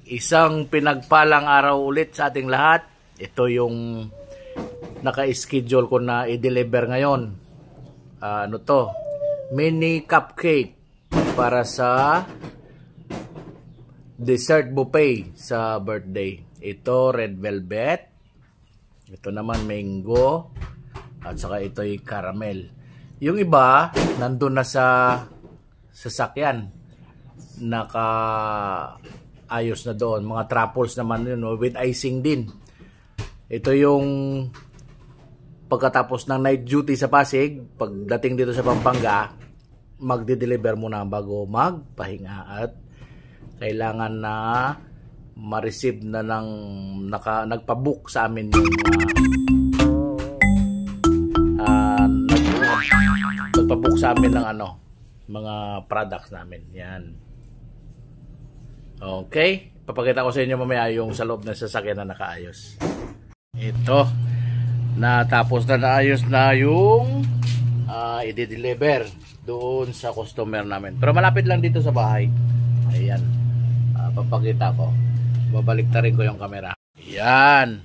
Isang pinagpalang araw ulit sa ating lahat. Ito yung naka-schedule ko na i-deliver ngayon. Ano to? Mini cupcake para sa dessert buffet sa birthday. Ito red velvet. Ito naman mango. At saka ito yung caramel. Yung iba, nandun na sa sasakyan. Ayos na doon. Mga truffles naman yun, with icing din. Ito yung pagkatapos ng night duty sa Pasig, pagdating dito sa Pampanga, magde-deliver muna bago magpahinga at kailangan na ma-receive na ng nagpa-book sa amin yung nagpa-book sa amin ng mga products namin. Yan. Okay, papakita ko sa inyo mamaya yung sa loob ng sasakyan na nakaayos. Ito, natapos na naayos na yung i-deliver doon sa customer namin. Pero malapit lang dito sa bahay. Ayan, papakita ko. Babalik na rin ko yung camera. Yan.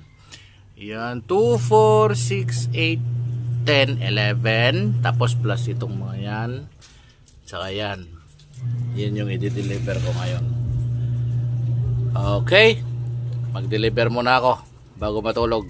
Yan, 2, 4, 6, 8, 10, 11. Tapos plus itong mga yan. Saka yan. Yan yung i-deliver ko ngayon. Okay, mag-deliver muna ako bago matulog.